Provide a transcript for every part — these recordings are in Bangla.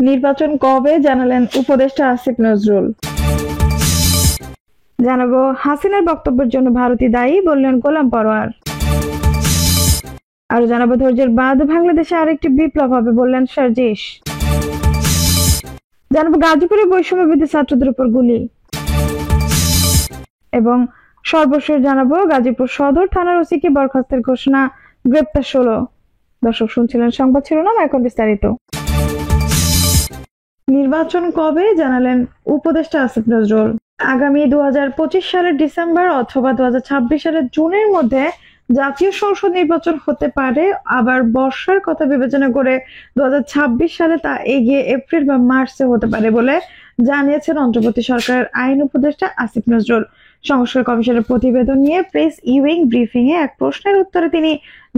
নির্বাচন কবে জানালেন উপদেষ্টা আসিফ নজরুল। জানাবো হাসিনার বক্তব্যের জন্য ভারতই দায়ী বললেন গোলাম পরোয়ার। আরো জানাবো ধৈর্যের বাদ বাংলাদেশে আরেকটি বিপ্লব হবে বললেন সার্জিস। জানাবো গাজীপুরে বৈষম্য বিরোধী ছাত্রদের উপর গুলি এবং সর্বশেষ জানাবো গাজীপুর সদর থানার ওসিকে বরখাস্তের ঘোষণা, গ্রেপ্তার 16। দর্শক শুনছিলেন সংবাদ শিরোনাম, এখন বিস্তারিত। নির্বাচন কবে জানালেন উপদেষ্টা আসিফ নজরুল। আগামী 2025 সালের ডিসেম্বর অথবা 2026 সালের জুনের মধ্যে জাতীয় সংসদ নির্বাচন হতে পারে, আবার বর্ষার কথা বিবেচনা করে 2026 সালে তা এগিয়ে এপ্রিল বা মার্চে হতে পারে বলে জানিয়েছেন অন্তর্বর্তী সরকারের আইন উপদেষ্টা আসিফ নজরুল। সংস্কার কমিশনের প্রতিবেদন নিয়ে প্রেস ইউইং ব্রিফিং এ এক প্রশ্নের উত্তরে তিনি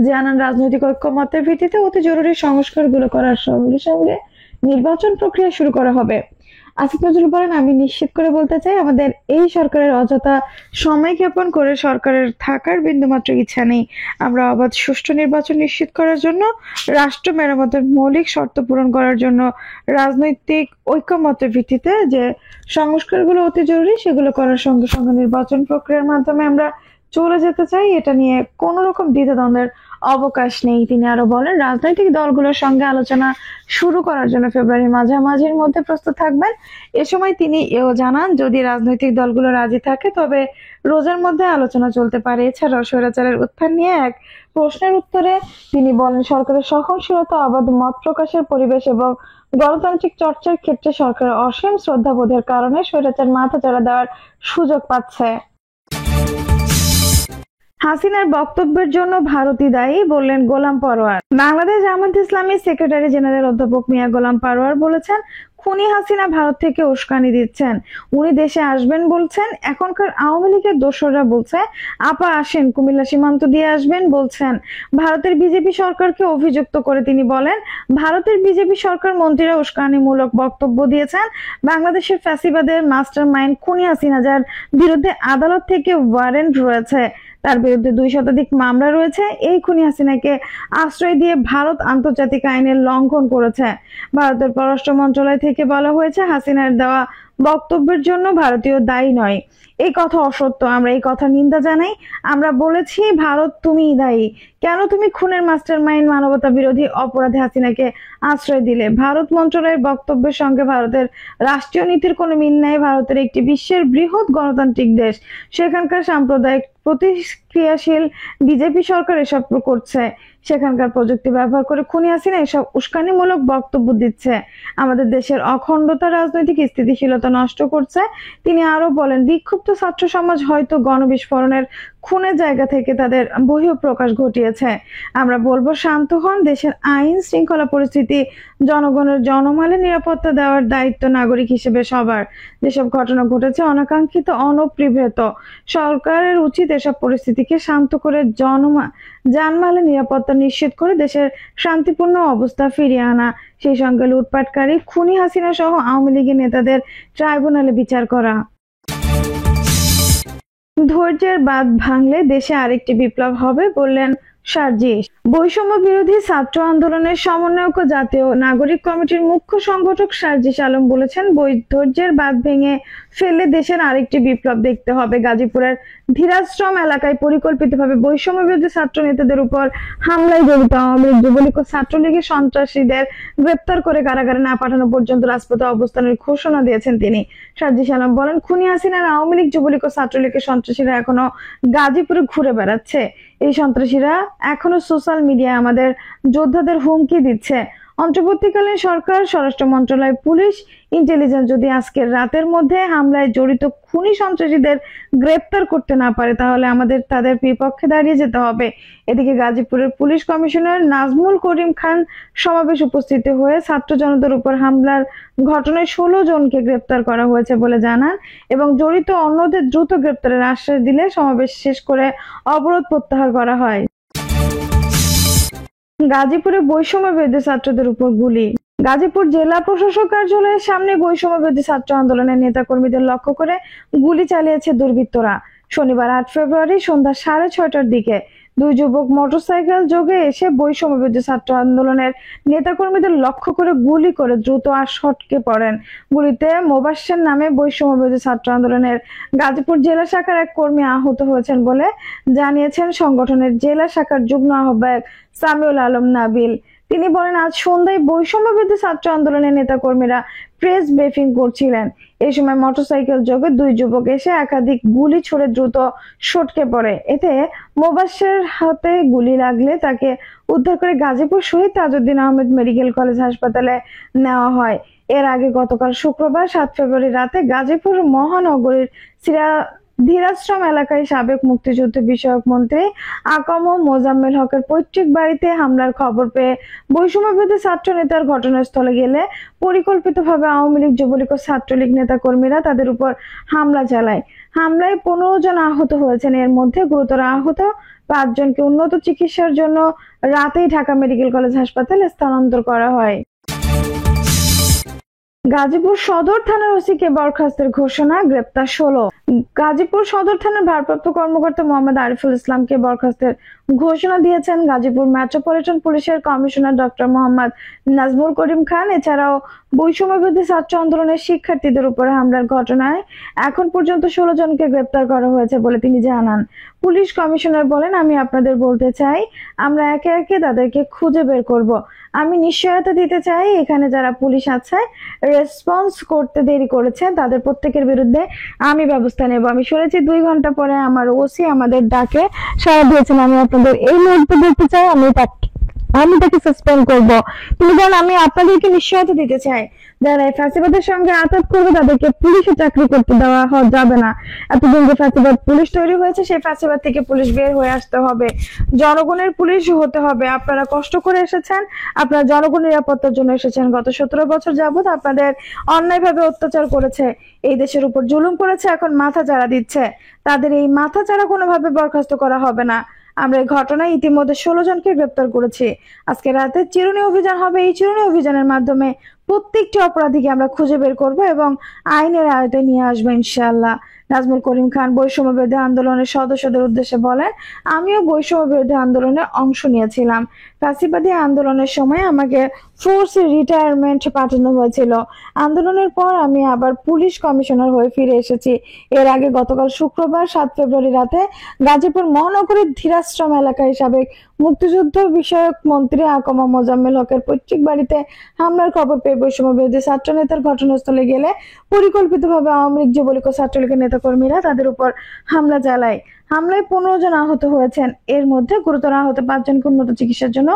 জানান, রাজনৈতিক ঐক্যমতের ভিত্তিতে অতি জরুরি সংস্কারগুলো করার সঙ্গে সঙ্গে নির্বাচন প্রক্রিয়া শুরু করা হবে। আসিফ নজরুল বলেন, আমি নিশ্চিত করে বলতে চাই, আমাদের এই সরকারের অযথা সময় জ্ঞাপন করে সরকারের থাকার বিন্দুমাত্র ইচ্ছা নেই। আমরা অবাধ সুষ্ঠু নির্বাচন নিশ্চিত করার জন্য, রাষ্ট্র মেরামতের মৌলিক শর্ত পূরণ করার জন্য রাজনৈতিক ঐক্যমতের ভিত্তিতে যে সংস্কারগুলো অতি জরুরি সেগুলো করার সঙ্গে সঙ্গে নির্বাচন প্রক্রিয়ার মাধ্যমে আমরা চলে যেতে চাই। এটা নিয়ে কোনো রকম দ্বিধাদ্বন্দ্বের অবকাশ নেই। তিনি আরো বলেন, রাজনৈতিক দলগুলোর সঙ্গে আলোচনা শুরু করার জন্য ফেব্রুয়ারির মাঝামাঝির মধ্যে প্রস্তুত থাকবেন। এ সময় তিনি এও জানান, যদি রাজনৈতিক দলগুলো রাজি থাকে তবে রোজার মধ্যে আলোচনা চলতে পারে। এছাড়াও স্বৈরাচারের উত্থান নিয়ে এক প্রশ্নের উত্তরে তিনি বলেন, সরকারের সহনশীলতা, অবাধ মত প্রকাশের পরিবেশ এবং গণতান্ত্রিক চর্চার ক্ষেত্রে সরকারের অসীম শ্রদ্ধাবোধের কারণে স্বৈরাচার মাথাচাড়া দেওয়ার সুযোগ পাচ্ছে। হাসিনার বক্তব্যের জন্য ভারতই দায়ী বললেন গোলাম পরোয়ার। বাংলাদেশ জামায়াত ইসলামীর সেক্রেটারি জেনারেল অধ্যাপক মিয়া গোলাম পরোয়ার বলেছেন, খুনি হাসিনা ভারত থেকে উস্কানি দিচ্ছেন। উনি দেশে আসবেন বলছেন, এখনকার আওয়ামী লীগের দোসররা বলছে আপা আসেন কুমিল্লা সীমান্ত দিয়ে আসবেন বলছেন। ভারতের বিজেপি সরকারকে অভিযুক্ত করে তিনি বলেন, ভারতের বিজেপি সরকার মন্ত্রীরা উস্কানিমূলক বক্তব্য দিয়েছেন। বাংলাদেশের ফ্যাসিবাদের মাস্টার মাইন্ড খুনি হাসিনা, যার বিরুদ্ধে আদালত থেকে ওয়ারেন্ট রয়েছে, তার বিরুদ্ধে 2 শতাধিক মামলা রয়েছে। এই খুনি হাসিনাকে আশ্রয় দিয়ে ভারত আন্তর্জাতিক আইনের লঙ্ঘন করেছে। ভারতের পররাষ্ট্র মন্ত্রণালয় থেকে বলা হয়েছে, হাসিনার দেওয়া বক্তব্যের জন্য ভারতীয় দায়ী নয়। এই কথা অসত্য, আমরা এই কথা নিন্দা জানাই। আমরা বলেছি, ভারত তুমিই দায়ী। কেন তুমি খুনের মাস্টার মাইন্ড মানবতা বিরোধী অপরাধী হাসিনাকে আশ্রয় দিলে? ভারত মন্ত্রণালয়ের বক্তব্যের সঙ্গে ভারতের রাষ্ট্রীয় নীতির কোনো মিল নাই। ভারতের একটি বিশ্বের বৃহৎ গণতান্ত্রিক দেশ, সেখানকার সাম্প্রদায়িক প্রতিক্রিয়াশীল বিজেপি সরকার এসব করছে। সেখানকার প্রযুক্তি ব্যবহার করে খুনি হাসিনা এসব উস্কানিমূলক বক্তব্য দিচ্ছে, আমাদের দেশের অখণ্ডতা, রাজনৈতিক স্থিতিশীলতা নষ্ট করছে। তিনি আরো বলেন, বিক্ষুব্ধ ছাত্র সমাজ হয়তো গণবিস্ফোরণের খুনের জায়গা থেকে তাদের বহিঃপ্রকাশ ঘটিয়েছে। আমরা বলবো, শান্ত হন। দেশের আইন শৃঙ্খলা পরিস্থিতি, জনগণের জনমালের নিরাপত্তা দেওয়ার দায়িত্ব নাগরিক হিসেবে সবার। যেসব ঘটনা ঘটেছে অনাকাঙ্ক্ষিত, অনপ্রিভেত, সরকারের উচিত এসব পরিস্থিতিকে শান্ত করে জানমালের নিরাপত্তা নিশ্চিত করে দেশের শান্তিপূর্ণ অবস্থা ফিরিয়ে আনা। সেই সঙ্গে লুটপাটকারী খুনি হাসিনা সহ আওয়ামী লীগের নেতাদের ট্রাইব্যুনালে বিচার করা। ধৈর্যের বাঁধ ভাঙলে দেশে আরেকটি বিপ্লব হবে বললেন সার্জিস। বৈষম্য বিরোধী ছাত্র আন্দোলনের সমন্বয়ক ও জাতীয় নাগরিক কমিটির মুখ্য সংগঠক সার্জিস আলম বলেছেন, ধৈর্যের বাঁধ ভেঙে ফেললে দেশের আরেকটি বিপ্লব দেখতে হবে। গাজীপুরের ধীরাশ্রম এলাকায় পরিকল্পিতভাবে বৈষম্য বিরোধী ছাত্র নেতাদের উপর হামলায় জড়িত আওয়ামী লীগ, যুবলীগ ও ছাত্রলীগের সন্ত্রাসীদের গ্রেপ্তার করে কারাগারে না পাঠানো পর্যন্ত রাজপথে অবস্থানের ঘোষণা দিয়েছেন তিনি। সার্জিস আলম বলেন, খুনি হাসিনার আওয়ামী লীগ, যুবলীগ ও ছাত্রলীগের সন্ত্রাসীরা এখনো গাজীপুরে ঘুরে বেড়াচ্ছে। এই সন্ত্রাসীরা এখনো সোশ্যাল মিডিয়ায় আমাদের যোদ্ধাদের হুমকি দিচ্ছে। অন্তর্বর্তীকালীন সরকার, স্বরাষ্ট্র মন্ত্রণালয়, পুলিশ, ইন্টেলিজেন্স যদি আজকের রাতের মধ্যে হামলায় জড়িত খুনি সন্ত্রাসীদের গ্রেপ্তার করতে না পারে, তাহলে আমাদের তাদের বিপক্ষে দাঁড়িয়ে যেতে হবে। এদিকে গাজীপুরের পুলিশ কমিশনার নাজমুল করিম খান সমাবেশ উপস্থিত হয়ে ছাত্র জনতার উপর হামলার ঘটনায় 16 জনকে গ্রেপ্তার করা হয়েছে বলে জানান এবং জড়িত অন্যদের দ্রুত গ্রেপ্তারের আশ্বাস দিলে সমাবেশ শেষ করে অবরোধ প্রত্যাহার করা হয়। গাজীপুরে বৈষম্য বিরোধী ছাত্রদের উপর গুলি। গাজীপুর জেলা প্রশাসক কার্যালয়ের সামনে বৈষম্য বিরোধী ছাত্র আন্দোলনের নেতাকর্মীদের লক্ষ্য করে গুলি চালিয়েছে দুর্বৃত্তরা। শনিবার 8 ফেব্রুয়ারি সন্ধ্যা 6:30টার দিকে দুই যুবক মোটরসাইকেল যোগে এসে বৈষম্য বিরোধী ছাত্র আন্দোলনের নেতাকর্মীদের লক্ষ্য করে গুলি করে দ্রুত আর সটকে পড়েন। গুলিতে মোবাশ্বের নামে বৈষম্য বিরোধী ছাত্র আন্দোলনের গাজীপুর জেলা শাখার এক কর্মী আহত হয়েছেন বলে জানিয়েছেন সংগঠনের জেলা শাখার যুগ্ম আহ্বায়ক সামিউল আলম নাবিল। তিনি বলেন, আজ সন্ধ্যায় বৈষম্য বিরোধী ছাত্র আন্দোলনের নেতাকর্মীরা প্রেস ব্রিফিং করছিলেন। এই সময় মোটরসাইকেল যোগে দুই যুবক এসে একাধিক গুলি ছুড়ে দ্রুত সটকে পড়ে। এতে মোবাশ্বের হাতে গুলি লাগলে তাকে উদ্ধার করে গাজীপুর শহীদ তাজউদ্দিন আহমেদ মেডিকেল কলেজ হাসপাতালে নেওয়া হয়। এর আগে গতকাল শুক্রবার 7 ফেব্রুয়ারি রাতে গাজীপুর মহানগরীর ধীরাশ্রম এলাকায় সাবেক মুক্তিযুদ্ধ বিষয়ক মন্ত্রী আকম মোজাম্মেল হকের পৈতৃক বাড়িতে হামলার খবর পেয়ে বৈষম্য বিরোধী ছাত্র নেতার ঘটনাস্থলে গেলে পরিকল্পিতভাবে আওয়ামী লীগ, যুবলীগ ও ছাত্রলীগ নেতা কর্মীরা তাদের উপর হামলা চালায়। হামলায় 15 জন আহত হয়েছেন। এর মধ্যে গুরুতর আহত 5 জনকে উন্নত চিকিৎসার জন্য রাতেই ঢাকা মেডিকেল কলেজ হাসপাতালে স্থানান্তর করা হয়। গাজীপুর সদর থানার ওসিকে বরখাস্তের ঘোষণা, গ্রেপ্তার 16। গাজীপুর সদর থানার ভারপ্রাপ্ত কর্মকর্তা মোহাম্মদ আরিফুল ইসলামকে বরখাস্তের ঘোষণা দিয়েছেন গাজীপুর মেট্রোপলিটন পুলিশের কমিশনার ডক্টর মোহাম্মদ নাজমুল করিম খান। এছাড়াও বৈষম্য বিরোধী ছাত্র আন্দোলনের শিক্ষার্থীদের উপর হামলার ঘটনায় এখন পর্যন্ত 16 জনকে গ্রেপ্তার করা হয়েছে বলে তিনি জানান। পুলিশ কমিশনার বলেন, আমি আপনাদের বলতে চাই, আমরা একে একে তাদেরকে খুঁজে বের করব। আমি নিশ্চয়তা দিতে চাই, এখানে যারা পুলিশ আছে রেসপন্স করতে দেরি করেছে তাদের প্রত্যেকের বিরুদ্ধে আমি ব্যবস্থা নেব। আমি শুনেছি 2 ঘন্টা পরে আমার ওসি আমাদের ডাকে সাড়া দিয়েছেন। আমি আপনাদের এই মুহূর্তে বলতে চাই, আমি তাকে সাসপেন্ড করব। তিনি বলেন, আমি আপনাদেরকে নিশ্চয়তা দিতে চাই, যারা এই ফ্যাসিবাদের সঙ্গে আঘাত করবে তাদেরকে পুলিশে চাকরি করতে দেওয়া যাবে না। এতদিন যে ফ্যাসিবাদ পুলিশ তৈরি হয়েছে, সেই ফ্যাসিবাদ থেকে পুলিশ বের হয়ে আসতে হবে, জনগণের পুলিশ হতে হবে। আপনারা কষ্ট করে এসেছেন, আপনারা জনগণের নিরাপত্তার জন্য এসেছেন। গত 17 বছর যাবত আপনাদের অন্যায়ভাবে অত্যাচার করেছে, এই দেশের উপর জুলুম করেছে, এখন মাথা চাড়া দিচ্ছে। তাদের এই মাথা চাড়া কোনোভাবে বরখাস্ত করা হবে না। আমরা এই ঘটনায় ইতিমধ্যে 16 জনকে গ্রেপ্তার করেছি। আজকে রাতে চিরুনি অভিযান হবে। এই চিরুনি অভিযানের মাধ্যমে প্রত্যেকটি অপরাধীকে আমরা খুঁজে বের করব এবং আইনের আয়তায় নিয়ে আসবো ইনশাআল্লাহ। নাজমুল করিম খান বৈষম্য বিরোধী আন্দোলনের সদস্যদের উদ্দেশ্যে বলেন, আমিও বৈষম্য বিরোধী আন্দোলনে অংশ নিয়েছিলাম। ফ্যাসিবাদী আন্দোলনের সময় আমাকে ফোর্স রিটায়ারমেন্ট পাঠানো হয়েছিল। আন্দোলনের পর আমি আবার পুলিশ কমিশনার হয়ে ফিরে এসেছি। এর আগে গতকাল শুক্রবার 7 ফেব্রুয়ারি রাতে গাজীপুর মহানগরীর ধীরাশ্রম এলাকায় সাবেক মুক্তিযুদ্ধ বিষয়ক মন্ত্রী আকম মোজাম্মেল হকের পৈতৃক বাড়িতে হামলার খবর পেয়ে বৈষম্য বিরোধী ছাত্র নেতার ঘটনাস্থলে গেলে পরিকল্পিতভাবে আওয়ামী লীগ, যুবলীগ ও ছাত্রলীগের নেতাকর্মীরা তাদের উপর হামলা চালায়। হামলায় 15 জন আহত হয়েছেন। এর মধ্যে গুরুতর আহত 5 জনকে উন্নত চিকিৎসার জন্য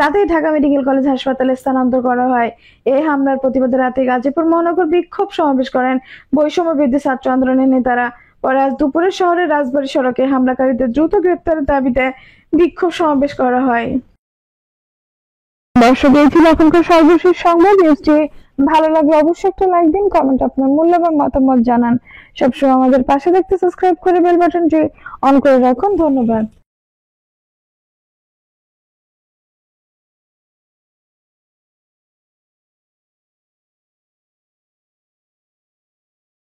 রাতেই ঢাকা মেডিকেল কলেজ হাসপাতালে স্থানান্তর করা হয়। এই হামলার প্রতিবাদে রাতে গাজীপুর মহানগর বিক্ষোভ সমাবেশ করেন বৈষম্য বিরোধী ছাত্র আন্দোলনের নেতারা। পরে আজ দুপুরে শহরের রাজবাড়ী সড়কে হামলাকারীদের দ্রুত গ্রেপ্তারের দাবিতে বিক্ষোভ সমাবেশ করা হয়। দর্শক, এই ছিল এখনকার সর্বশেষ সংবাদ। নিউজটি ভালো লাগলে অবশ্যই একটা লাইক দিন, কমেন্ট আপনার মূল্যবান মতামত জানান। সবসময় আমাদের পাশে থাকতে সাবস্ক্রাইব করে বেল বাটনটি অন করে রাখুন। ধন্যবাদ।